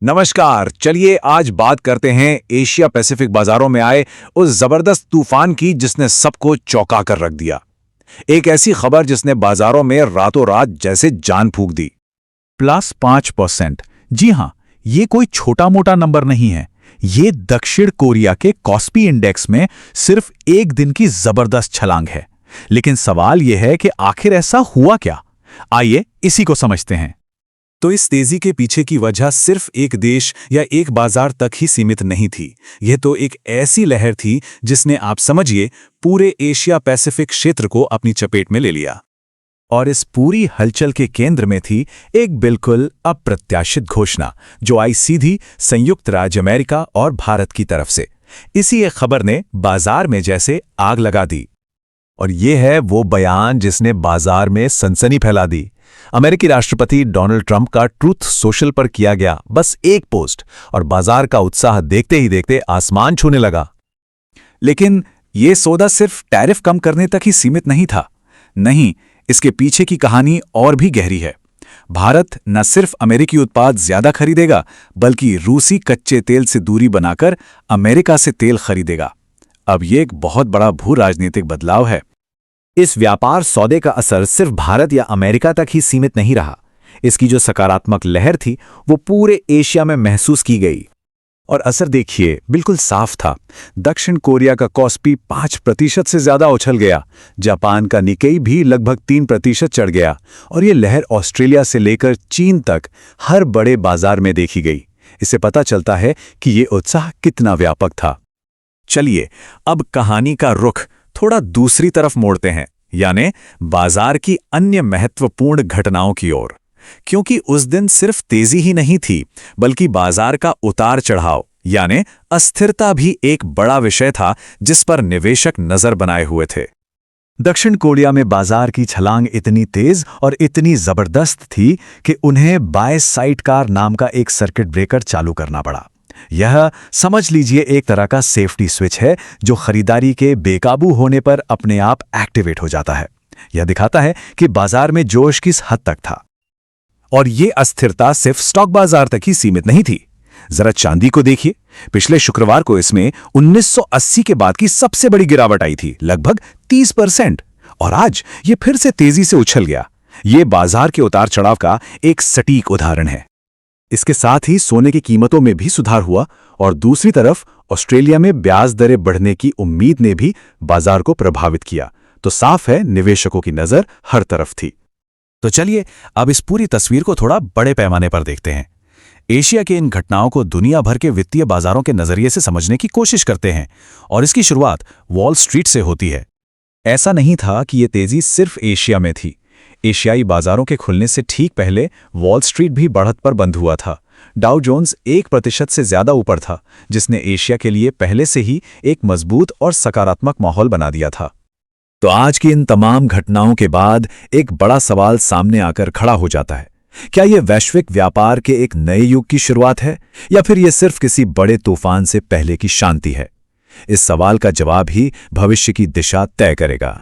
नमस्कार। चलिए आज बात करते हैं एशिया पैसिफिक बाजारों में आए उस जबरदस्त तूफान की जिसने सबको चौंका कर रख दिया। एक ऐसी खबर जिसने बाजारों में रातों रात जैसे जान फूंक दी। +5%। जी हां, ये कोई छोटा मोटा नंबर नहीं है। ये दक्षिण कोरिया के कॉस्पी इंडेक्स में सिर्फ एक दिन की जबरदस्त छलांग है। लेकिन सवाल यह है कि आखिर ऐसा हुआ क्या? आइए इसी को समझते हैं। तो इस तेजी के पीछे की वजह सिर्फ एक देश या एक बाजार तक ही सीमित नहीं थी। यह तो एक ऐसी लहर थी जिसने, आप समझिए, पूरे एशिया पैसिफिक क्षेत्र को अपनी चपेट में ले लिया। और इस पूरी हलचल के केंद्र में थी एक बिल्कुल अप्रत्याशित घोषणा जो आई सीधी संयुक्त राज्य अमेरिका और भारत की तरफ से। इसी एक खबर ने बाजार में जैसे आग लगा दी। और ये है वो बयान जिसने बाजार में सनसनी फैला दी। अमेरिकी राष्ट्रपति डोनाल्ड ट्रंप का ट्रूथ सोशल पर किया गया बस एक पोस्ट और बाजार का उत्साह देखते ही देखते आसमान छूने लगा। लेकिन यह सौदा सिर्फ टैरिफ कम करने तक ही सीमित नहीं था। नहीं, इसके पीछे की कहानी और भी गहरी है। भारत न सिर्फ अमेरिकी उत्पाद ज्यादा खरीदेगा, बल्कि रूसी कच्चे तेल से दूरी बनाकर अमेरिका से तेल खरीदेगा। अब यह एक बहुत बड़ा भू राजनीतिक बदलाव है। इस व्यापार सौदे का असर सिर्फ भारत या अमेरिका तक ही सीमित नहीं रहा। इसकी जो सकारात्मक लहर थी वो पूरे एशिया में महसूस की गई। और असर देखिए, बिल्कुल साफ था। दक्षिण कोरिया का कॉस्पी 5% से ज्यादा उछल गया। जापान का निकेई भी लगभग 3% चढ़ गया। और ये लहर ऑस्ट्रेलिया से लेकर चीन तक हर बड़े बाजार में देखी गई। इससे पता चलता है कि ये उत्साह कितना व्यापक था। चलिए अब कहानी का रुख थोड़ा दूसरी तरफ मोड़ते हैं, यानी बाजार की अन्य महत्वपूर्ण घटनाओं की ओर। क्योंकि उस दिन सिर्फ तेजी ही नहीं थी, बल्कि बाजार का उतार चढ़ाव यानी अस्थिरता भी एक बड़ा विषय था जिस पर निवेशक नजर बनाए हुए थे। दक्षिण कोरिया में बाजार की छलांग इतनी तेज और इतनी जबरदस्त थी कि उन्हें बाय साइडकार नाम का एक सर्किट ब्रेकर चालू करना पड़ा। यह समझ लीजिए एक तरह का सेफ्टी स्विच है जो खरीदारी के बेकाबू होने पर अपने आप एक्टिवेट हो जाता है। यह दिखाता है कि बाजार में जोश किस हद तक था। और ये अस्थिरता सिर्फ स्टॉक बाजार तक ही सीमित नहीं थी। जरा चांदी को देखिए। पिछले शुक्रवार को इसमें 1980 के बाद की सबसे बड़ी गिरावट आई थी, लगभग 30%। और आज ये फिर से तेजी से उछल गया। ये बाजार के उतार चढ़ाव का एक सटीक उदाहरण है। इसके साथ ही सोने की कीमतों में भी सुधार हुआ। और दूसरी तरफ ऑस्ट्रेलिया में ब्याज दरें बढ़ने की उम्मीद ने भी बाजार को प्रभावित किया। तो साफ है, निवेशकों की नजर हर तरफ थी। तो चलिए अब इस पूरी तस्वीर को थोड़ा बड़े पैमाने पर देखते हैं। एशिया के इन घटनाओं को दुनिया भर के वित्तीय बाजारों के नजरिए से समझने की कोशिश करते हैं। और इसकी शुरुआत वॉल स्ट्रीट से होती है। ऐसा नहीं था कि ये तेजी सिर्फ एशिया में थी। एशियाई बाजारों के खुलने से ठीक पहले वॉल स्ट्रीट भी बढ़त पर बंद हुआ था। डाउ जोन्स 1% से ज्यादा ऊपर था, जिसने एशिया के लिए पहले से ही एक मजबूत और सकारात्मक माहौल बना दिया था। तो आज की इन तमाम घटनाओं के बाद एक बड़ा सवाल सामने आकर खड़ा हो जाता है। क्या यह वैश्विक व्यापार के एक नए युग की शुरुआत है, या फिर यह सिर्फ किसी बड़े तूफान से पहले की शांति है? इस सवाल का जवाब ही भविष्य की दिशा तय करेगा।